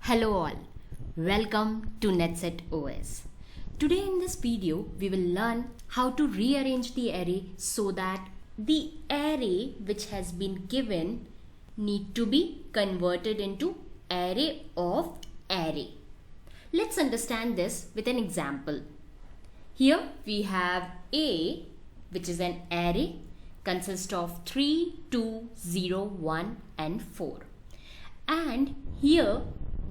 Hello all, welcome to NetSet OS. Today in this video we will learn how to rearrange the array so that the array which has been given need to be converted into array of array. Let's understand this with an example. Here we have A, which is an array consists of 3, 2, 0, 1 and 4. And here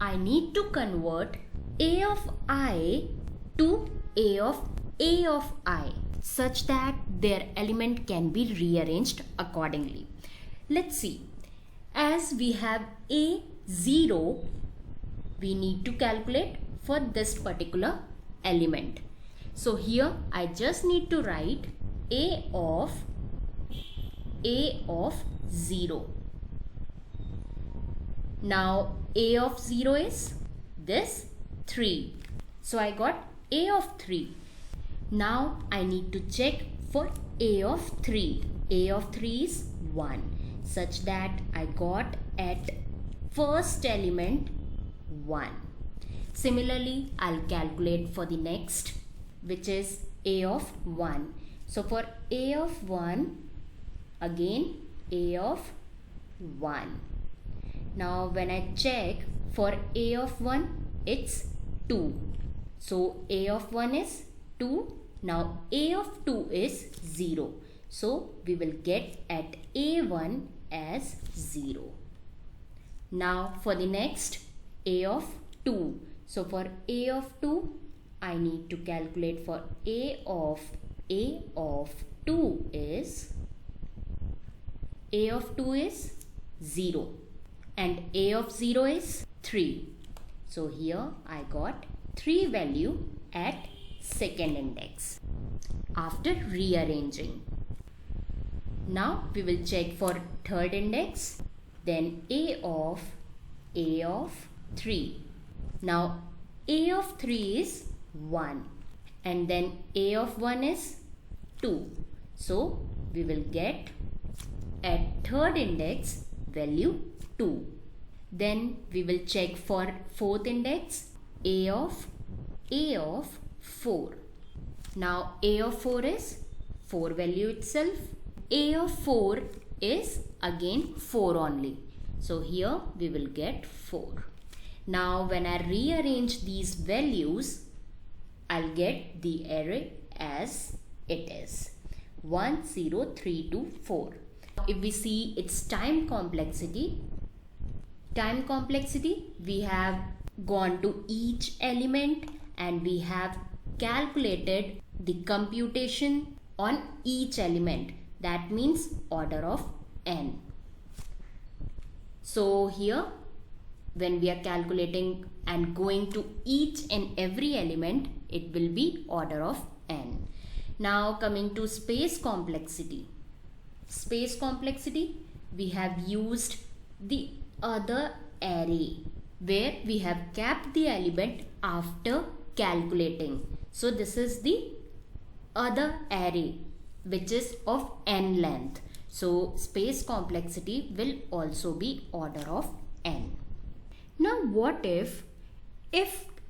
I need to convert A of I to A of I such that their element can be rearranged accordingly. Let's see. As we have A0, we need to calculate for this particular element. So here I just need to write A of 0. Now A of 0 is this 3. So I got A of 3. Now I need to check for A of 3. A of 3 is 1 such that I got at first element 1. Similarly, I'll calculate for the next, which is A of 1. So for A of 1, again A of 1. Now when I check for A of 1, it's 2. So A of 1 is 2. Now A of 2 is 0. So we will get at A1 as 0. Now for the next A of 2. So for A of 2, I need to calculate for A of 2 is 0 and A of 0 is 3. So here I got 3 value at second index after rearranging. Now we will check for third index, then A of 3. Now A of 3 is 1 and then A of 1 is 2. So we will get at third index value 2. Then we will check for fourth index A of 4. Now A of 4 is 4 value itself. A of 4 is again 4 only. So here we will get 4. Now when I rearrange these values, I'll get the array as it is 1, 0, 3, 2, 4. If we see its time complexity, we have gone to each element and we have calculated the computation on each element. That means order of n. So here when we are calculating and going to each and every element, it will be order of n. Now coming to space complexity. We have used the other array where we have kept the element after calculating. So this is the other array which is of n length. So space complexity will also be order of n. Now what if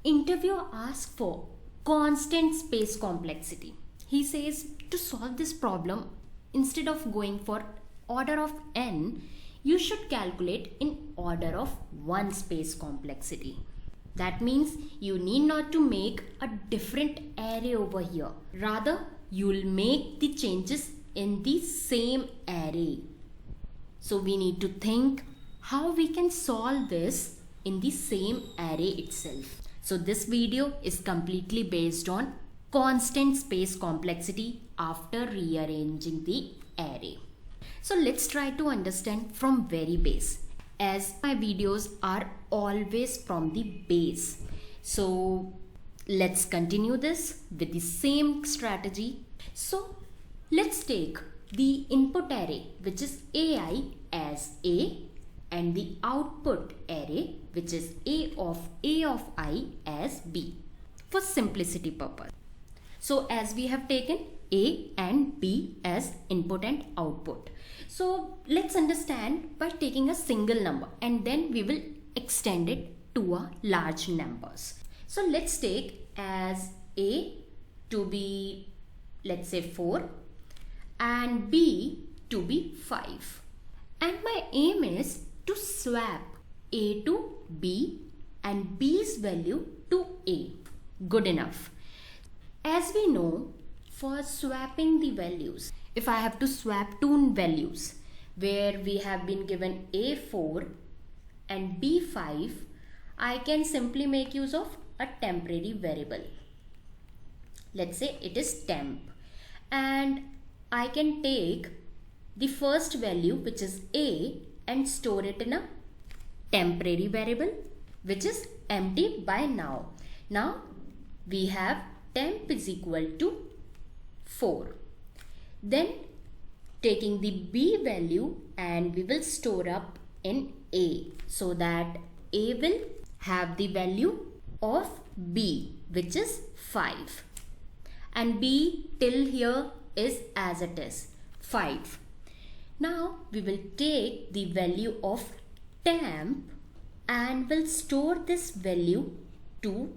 interviewer asks for constant space complexity? He says to solve this problem, instead of going for order of n, you should calculate in order of 1 space complexity. That means you need not to make a different array over here. Rather, you will make the changes in the same array. So we need to think how we can solve this in the same array itself. So this video is completely based on constant space complexity after rearranging the array. So let's try to understand from very base, as my videos are always from the base. So let's continue this with the same strategy. So let's take the input array, which is AI, as A, and the output array, which is A of I as B, for simplicity purpose. So as we have taken A and B as input and output. So let's understand by taking a single number and then we will extend it to a large numbers. So let's take as A to be, let's say 4, and B to be 5. And my aim is to swap A to B and B's value to A. Good enough. As we know, for swapping the values, if I have to swap two values where we have been given A4 and B5, I can simply make use of a temporary variable. Let's say it is temp, and I can take the first value, which is A, and store it in a temporary variable which is empty by now. Now we have temp is equal to 4. Then taking the B value, and we will store up in A, so that A will have the value of B, which is 5, and B till here is as it is, 5. Now we will take the value of temp and will store this value to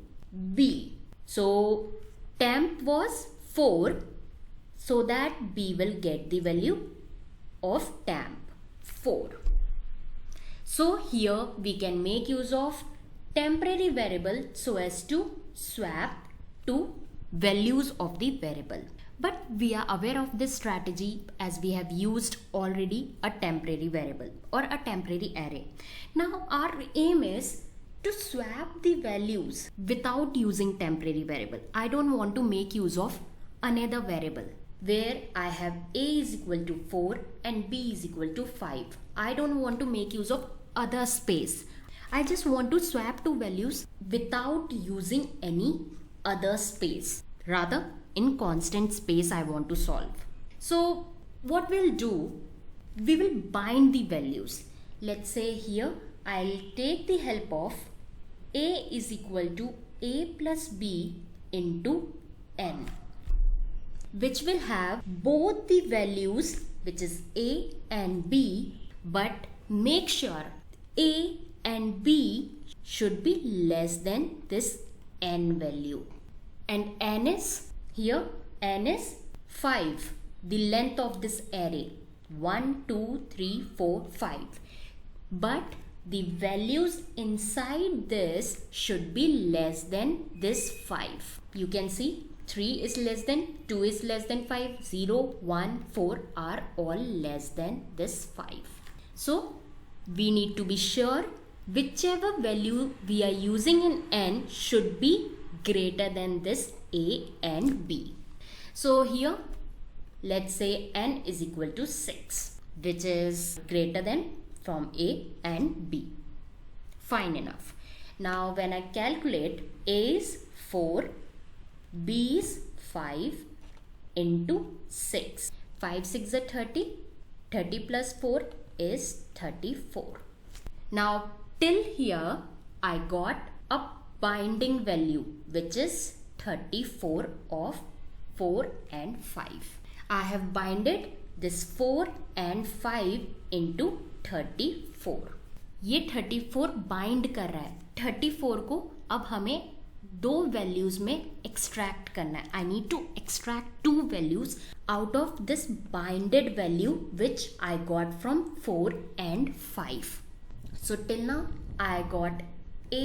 B. So temp was 4, so that B will get the value of temp 4. So here we can make use of temporary variable so as to swap two values of the variable. But we are aware of this strategy as we have used already a temporary variable or a temporary array. Now our aim is to swap the values without using temporary variable. I don't want to make use of another variable where I have A is equal to 4 and B is equal to 5. I don't want to make use of other space. I just want to swap two values without using any other space. Rather, in constant space I want to solve. So what we'll do, we will bind the values. Let's say here I'll take the help of A is equal to A plus B into N, which will have both the values, which is A and B, but make sure A and B should be less than this N value. And N is, here N is 5, the length of this array, 1, 2, 3, 4, 5. But the values inside this should be less than this 5. You can see 3 is less than, 2 is less than 5, 0, 1, 4 are all less than this 5. So we need to be sure whichever value we are using in N should be greater than this A and B. So here let's say N is equal to 6, which is greater than from A and B. Fine enough. Now when I calculate, A is 4, B is 5 into 6. 5 6 are 30. 30 plus 4 is 34. Now till here I got a binding value, which is 34 of 4 and 5. I have binded this 4 and 5 into 34. ये 34 bind कर रहा है. 34 को अब हमें दो values में extract करना है. I need to extract two values out of this binded value which I got from 4 and 5. So till now I got A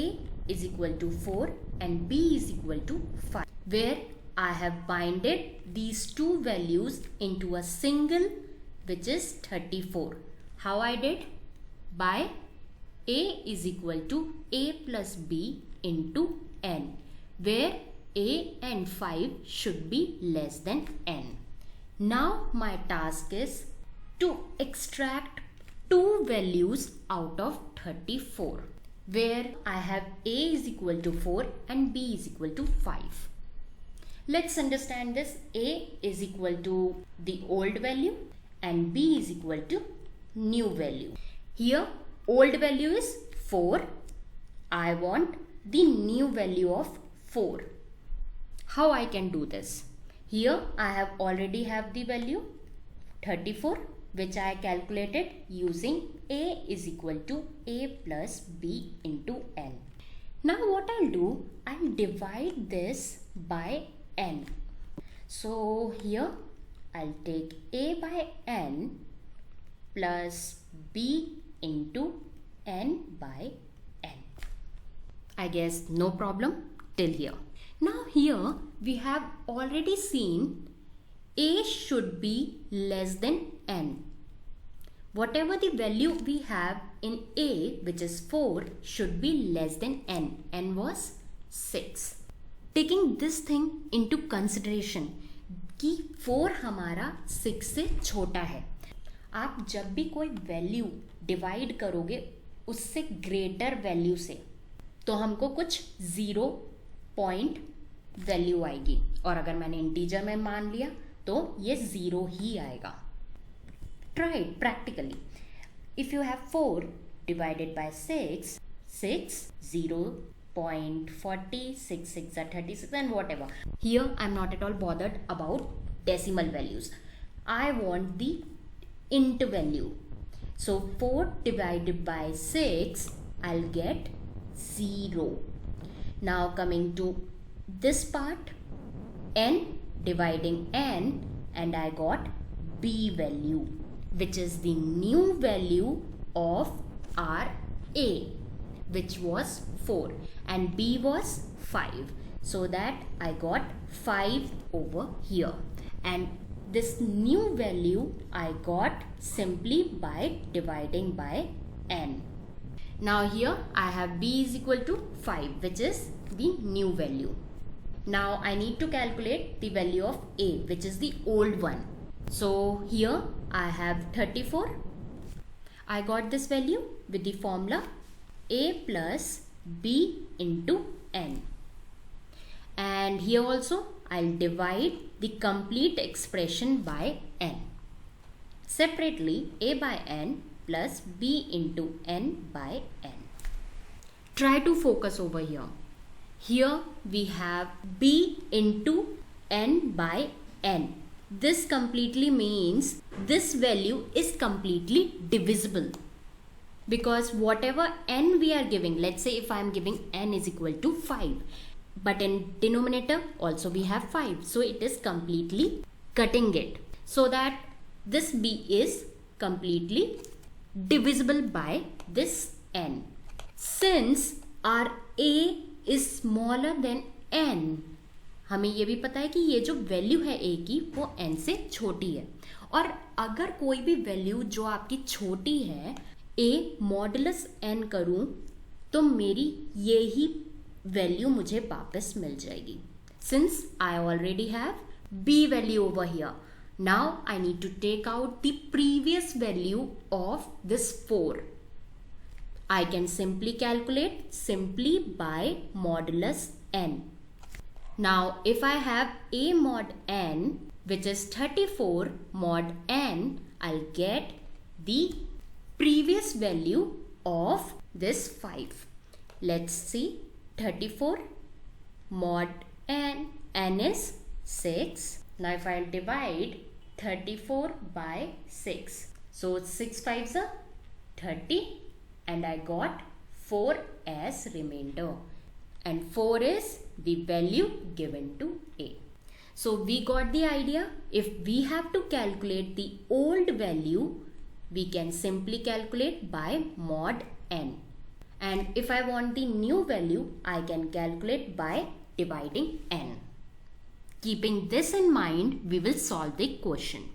is equal to 4 and B is equal to 5, where I have binded these two values into a single, which is 34. How I did? By A is equal to A plus B into N, where A and 5 should be less than N. Now my task is to extract two values out of 34, where I have A is equal to 4 and B is equal to 5. Let's understand this. A is equal to the old value and B is equal to new value. Here old value is 4. I want the new value of 4. How I can do this? Here I have already have the value 34, which I calculated using A is equal to A plus B into N. Now what I'll do, I'll divide this by n. So here I'll take a by n plus b into n by n. I guess no problem till here. Now here we have already seen a should be less than n. Whatever the value we have in a, which is 4, should be less than n. N was 6. Taking this thing into consideration कि 4 हमारा 6 से छोटा है. आप जब भी कोई value divide करोगे उससे ग्रेटर वैल्यू से, तो हमको कुछ 0 पॉइंट वैल्यू आएगी, और अगर मैंने इंटीजर में मान लिया तो ये 0 ही आएगा. Try it practically. If you have 4 divided by 6, 0.40, 6 6 are 36 and whatever. Here I am not at all bothered about decimal values. I want the int value. So 4 divided by 6, I'll get 0. Now coming to this part, n dividing n, and I got b value, which is the new value of our a, which was 4, and b was 5, so that I got 5 over here, and this new value I got simply by dividing by n. Now here I have b is equal to 5, which is the new value. Now I need to calculate the value of a, which is the old one. So here I have 34. I got this value with the formula a plus b into n. And here also I'll divide the complete expression by n. Separately, a by n plus b into n by n. Try to focus over here. Here we have b into n by n. This completely means this value is completely divisible, because whatever n we are giving, let's say if I am giving n is equal to 5, but in denominator also we have 5, so it is completely cutting it, so that this b is completely divisible by this n. Since our a is smaller than n, हमें ये भी पता है कि ये जो value है a की वो n से छोटी है, और अगर कोई भी वैल्यू जो आपकी छोटी है a मॉडुलस n करूं तो मेरी ये ही वैल्यू मुझे वापस मिल जाएगी. Since I already have b value over here, now I need to take out the previous value of this 4. I can simply calculate simply by modulus n. Now if I have a mod n, which is 34 mod n, I'll get the previous value of this 5. Let's see, 34 mod n, n is 6. Now if I divide 34 by 6, so 6 5s are 30, and I got 4 as remainder, and 4 is the value given to a. So we got the idea. If we have to calculate the old value, we can simply calculate by mod n, and if I want the new value, I can calculate by dividing n. Keeping this in mind, we will solve the question.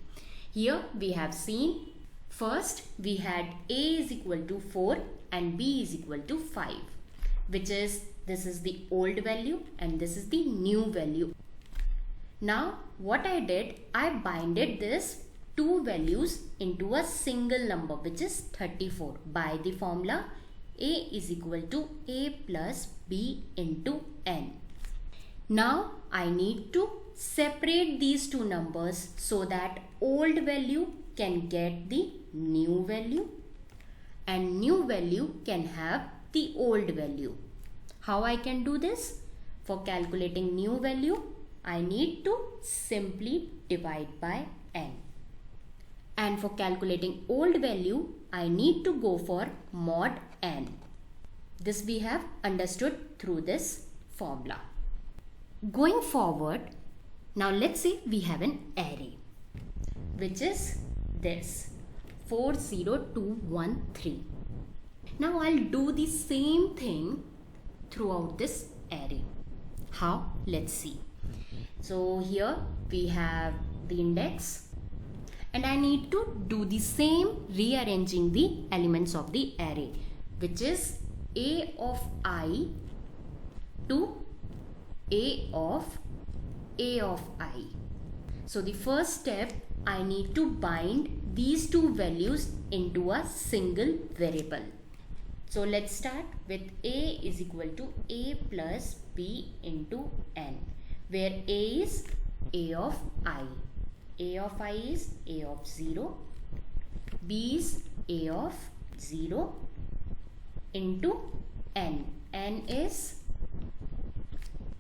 Here we have seen, first we had a is equal to 4 and b is equal to 5, which is, this is the old value and this is the new value. Now what I did, I binded this two values into a single number, which is 34, by the formula a is equal to a plus b into n. Now I need to separate these two numbers so that old value can get the new value and new value can have the old value. How I can do this? For calculating new value, I need to simply divide by n. And for calculating old value, I need to go for mod n. This we have understood through this formula. Going forward, now let's say we have an array which is this 40213. Now I'll do the same thing throughout this array. How? Let's see. So here we have the index and I need to do the same rearranging the elements of the array, which is a of I to a of I. So the first step, I need to bind these two values into a single variable. So let's start with a is equal to a plus b into n, where a is a of I. A of I is a of 0, b is a of 0 into n. N is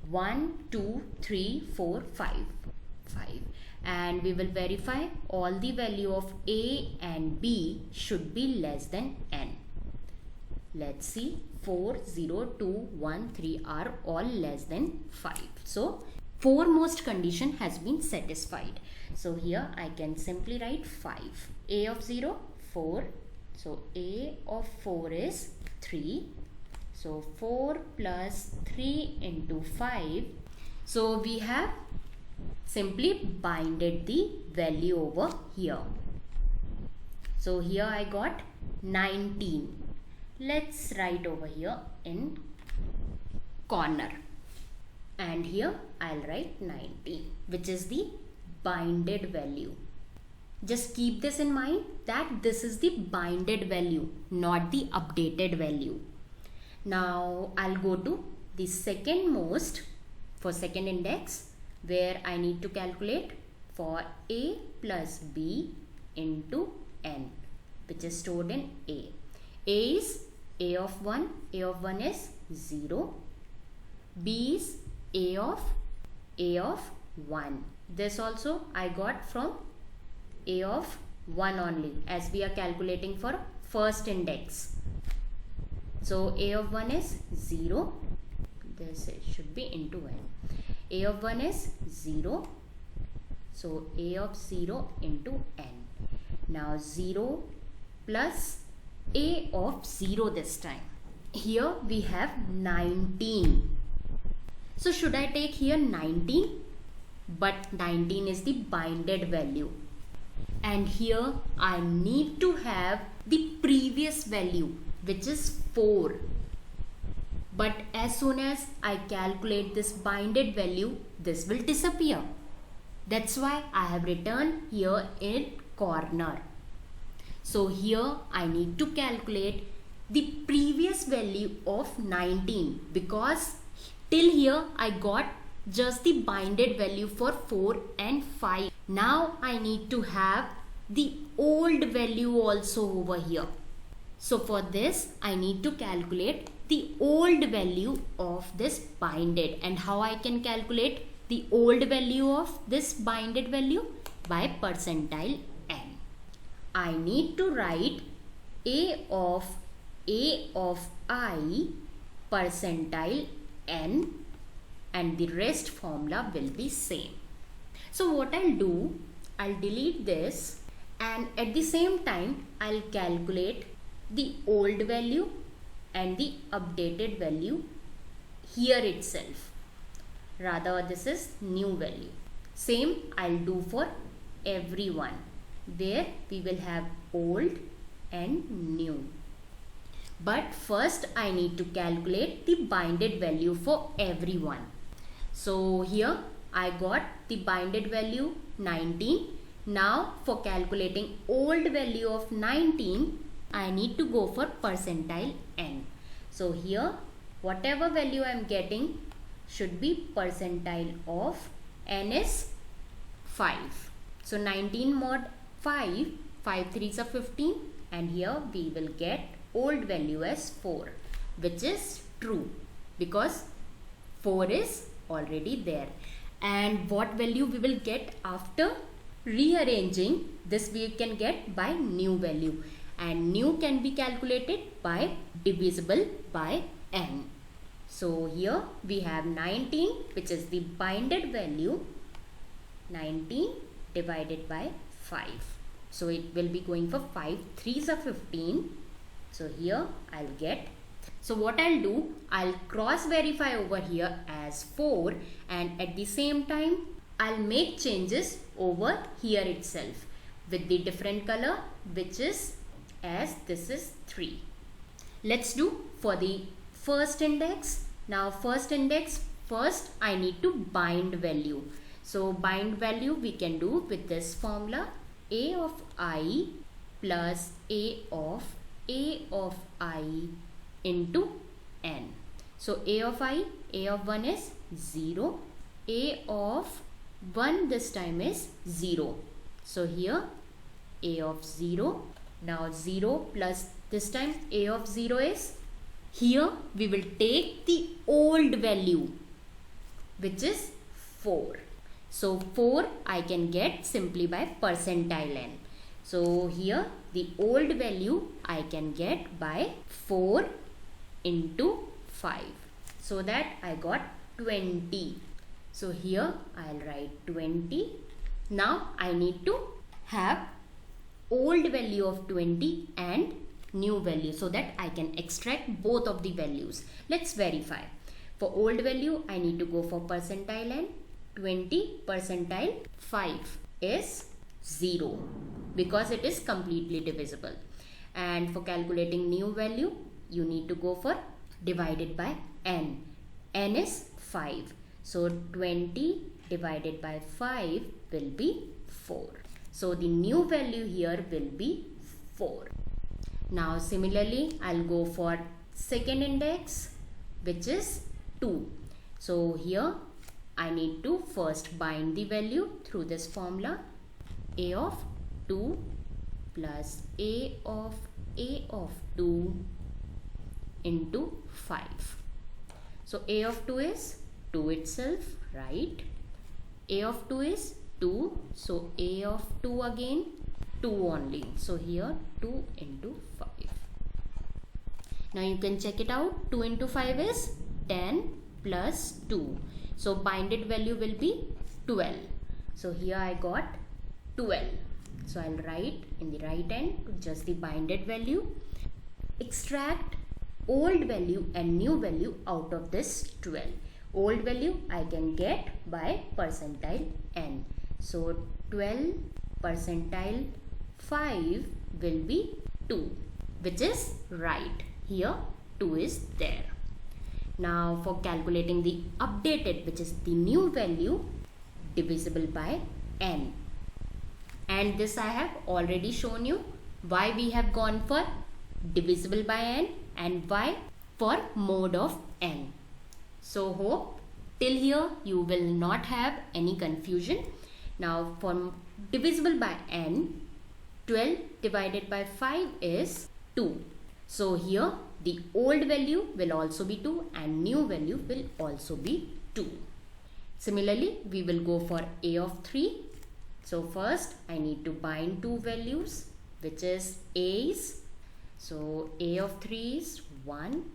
1, 2, 3, 4, 5. And we will verify all the value of a and b should be less than n. Let's see, 4, 0, 2, 1, 3 are all less than 5. So foremost condition has been satisfied. So here I can simply write 5. A of 0, 4. So a of 4 is 3. So 4 plus 3 into 5. So we have simply binded the value over here. So here I got 19. Let's write over here in corner. And here I'll write 19, which is the binded value. Just keep this in mind that this is the binded value, not the updated value. Now I'll go to the second most for second index, where I need to calculate for a plus b into n, which is stored in a. A is a of 1. A of 1 is 0. B is a of 1. This also I got from a of 1 only, as we are calculating for first index. So a of 1 is 0. This should be into n. A of 1 is 0. So a of 0 into n. Now 0 plus a of 0 this time. Here we have 19. So should I take here 19? But 19 is the binded value. And here I need to have the previous value, which is 4. But as soon as I calculate this binded value, this will disappear. That's why I have written here in corner. So here I need to calculate the previous value of 19, because till here I got just the binded value for 4 and 5. Now I need to have the old value also over here. So for this I need to calculate the old value of this binded. And how I can calculate the old value of this binded value? By percentile n. I need to write a of I percentile n, and the rest formula will be same. So what I'll do, I'll delete this, and at the same time I'll calculate the old value and the updated value here itself. Rather, this is new value. Same I'll do for everyone, where we will have old and new. But first I need to calculate the binded value for everyone. So here I got the binded value 19. Now for calculating old value of 19, I need to go for percentile n. So here whatever value I am getting should be percentile of n is 5. So 19 mod 5, 5 3s are 15, and here we will get old value as 4, which is true because 4 is already there. And what value we will get after rearranging this, we can get by new value, and new can be calculated by divisible by n. So here we have 19, which is the binded value, 19 divided by 5. So it will be going for 5 3s are 15. So here I'll get. So what I'll do, I'll cross verify over here as 4, and at the same time I'll make changes over here itself with the different color, which is as this is 3. Let's do for the first index. Now first index, first I need to bind value. So bind value we can do with this formula, a of I plus a of I into n. So a of 1 is 0, a of 1 this time is 0. So here a of 0, now 0 plus this time a of 0 is, here we will take the old value, which is 4. So 4 I can get simply by percentile n. So here the old value I can get by 4 into 5. So that I got 20. So here I'll write 20. Now I need to have old value of 20 and new value so that I can extract both of the values. Let's verify. For old value I need to go for percentile n. 20 percentile 5 is 0 because it is completely divisible. And for calculating new value you need to go for divided by n. N is 5. So 20 divided by 5 will be 4. So the new value here will be 4. Now similarly I'll go for second index, which is 2. So here I need to first bind the value through this formula, a of 2 plus a of 2 into 5. So a of 2 is 2 itself, right? A of 2 is 2, so a of 2 again 2 only. So here 2 into 5. Now you can check it out. 2 into 5 is 10 plus 2. So binded value will be 12. So here I got 12. So I'll write in the right hand just the binded value. Extract old value and new value out of this 12. Old value I can get by percentile n. So 12 percentile 5 will be 2, which is right. Here 2 is there. Now for calculating the updated, which is the new value, divisible by n. And this I have already shown you why we have gone for divisible by n and why for mode of n. So hope till here you will not have any confusion. Now for divisible by n, 12 divided by 5 is 2. So here the old value will also be 2 and new value will also be 2. Similarly, we will go for a of 3. So first I need to bind two values, which is a's. So a of 3 is 1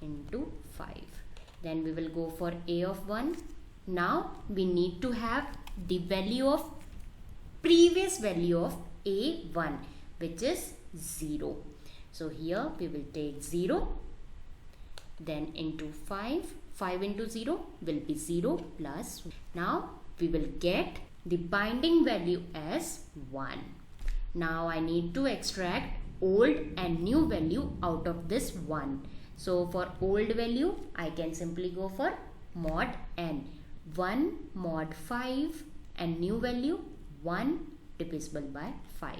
into 5. Then we will go for a of 1. Now we need to have the value of previous value of a1, which is 0. So here we will take 0, then into 5. 5 into 0 will be 0 plus. Now we will get the binding value as 1. Now I need to extract old and new value out of this 1. So for old value I can simply go for mod n. 1 mod 5 and new value 1 divisible by 5.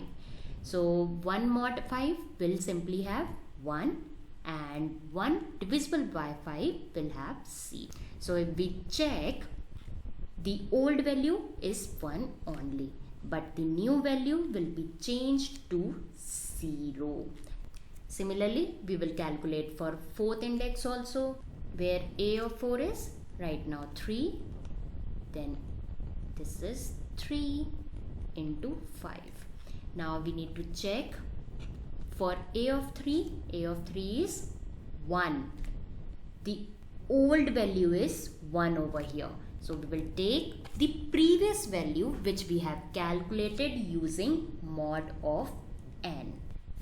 So 1 mod 5 will simply have 1 and 1 divisible by 5 will have c. So if we check, the old value is 1 only, but the new value will be changed to 0. Similarly, we will calculate for fourth index also, where a of 4 is right now 3. Then this is 3 into 5. Now we need to check for a of 3. A of 3 is 1. the old value is 1 over here. So we will take the previous value which we have calculated using mod of n.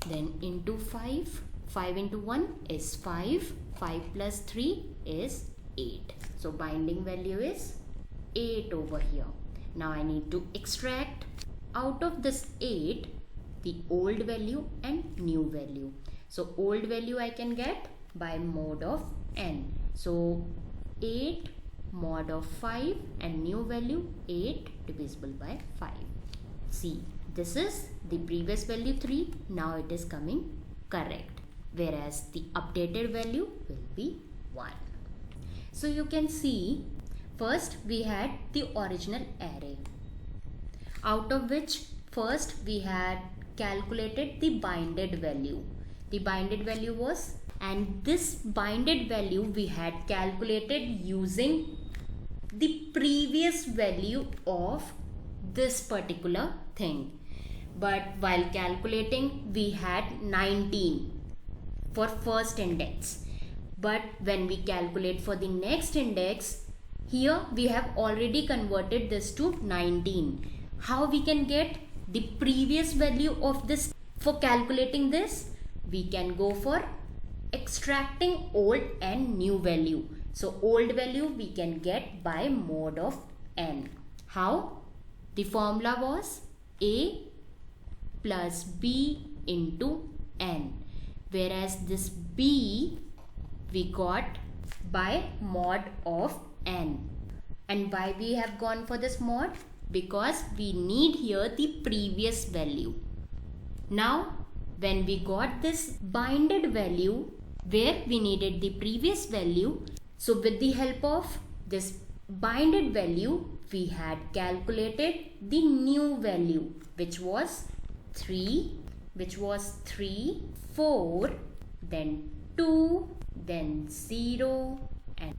Then into 5. 5 into 1 is 5. 5 plus 3 is 8. So binding value is 8 over here. Now I need to extract out of this 8 the old value and new value. So old value I can get by mod of n. So 8 mod of 5 and new value 8 divisible by 5. See, this is the previous value 3. Now it is coming correct. Whereas the updated value will be 1. So you can see first we had the original array, out of which first we had calculated the binded value. The binded value was, and this binded value we had calculated using the previous value of this particular thing. But while calculating we had 19 for first index. But when we calculate for the next index, here we have already converted this to 19. How we can get the previous value of this? For calculating this, we can go for extracting old and new value. So old value we can get by mod of n. How? The formula was a plus b into n. Whereas this b we got by mod of n. And why we have gone for this mod? Because we need here the previous value. Now when we got this binded value where we needed the previous value, so with the help of this binded value we had calculated the new value which was 3, 4, then 2, then 0, and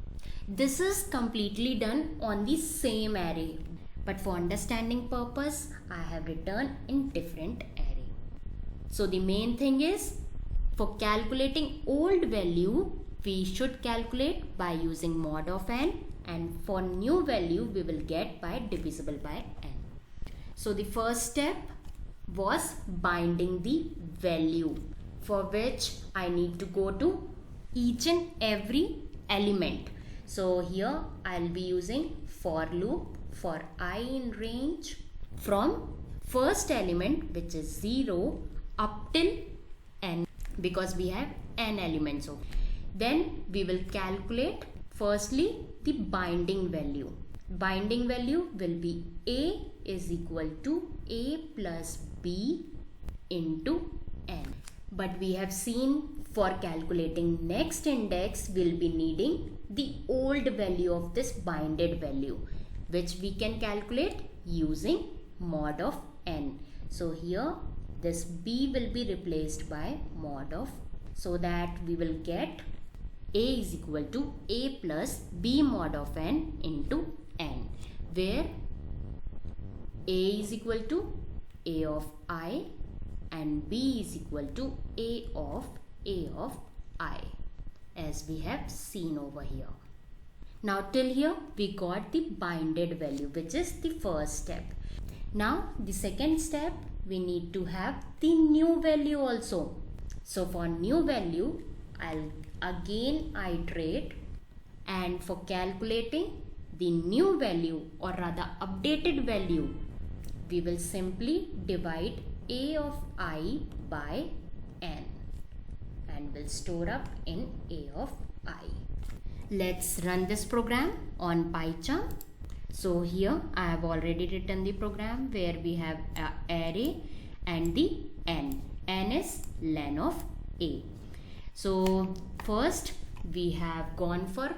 this is completely done on the same array. But for understanding purpose, I have written in different array. So the main thing is, for calculating old value, we should calculate by using mod of n, and for new value, we will get by divisible by n. So the first step was binding the value, for which I need to go to each and every element. So here I'll be using for loop for I in range from first element, which is 0, up till n, because we have n elements. So then we will calculate firstly the binding value. Binding value will be a is equal to a plus b into n. But we have seen for calculating next index we'll be needing the old value of this binded value, which we can calculate using mod of n. So here this b will be replaced by mod of, so that we will get a is equal to a plus b mod of n into n, where a is equal to a of I and b is equal to a of I, as we have seen over here. Now till here we got the binded value, which is the first step. Now the second step, we need to have the new value also. So for new value I'll again iterate, and for calculating the new value, or rather updated value, we will simply divide a of I by n and will store up in a of I. Let's run this program on PyCharm. So here I have already written the program where we have an array and the n. N is len of a. So first we have gone for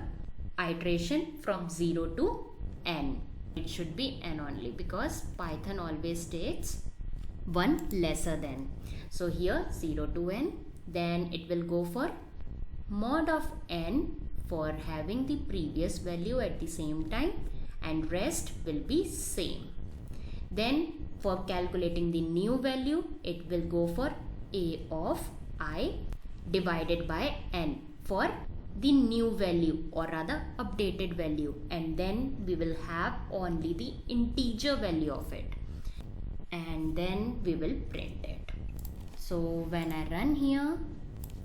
iteration from 0 to n. It should be n only, because Python always takes 1 lesser than. So here 0 to n, then it will go for mod of n for having the previous value at the same time, and rest will be same. Then for calculating the new value, it will go for a of I divided by n for the new value, or rather updated value, and then we will have only the integer value of it, and then we will print it. So when I run here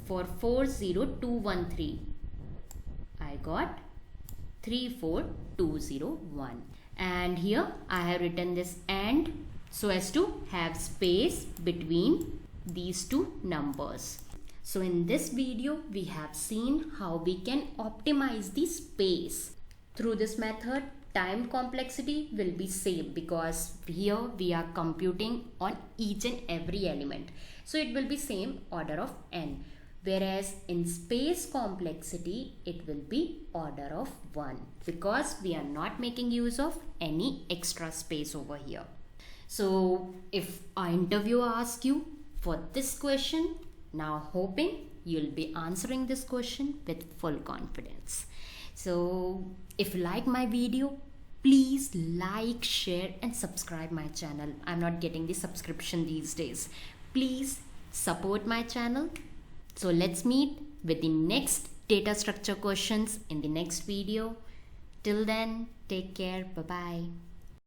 for 40213, I got 34201, and here I have written this AND so as to have space between these two numbers. So in this video we have seen how we can optimize the space. Through this method, time complexity will be same because here we are computing on each and every element. So it will be same order of n. Whereas in space complexity, it will be order of 1 because we are not making use of any extra space over here. So if our interviewer asks you for this question, now hoping you'll be answering this question with full confidence. So if you like my video, please like, share and subscribe my channel. I'm not getting the subscription these days. Please support my channel. So let's meet with the next data structure questions in the next video. Till then, take care. Bye-bye.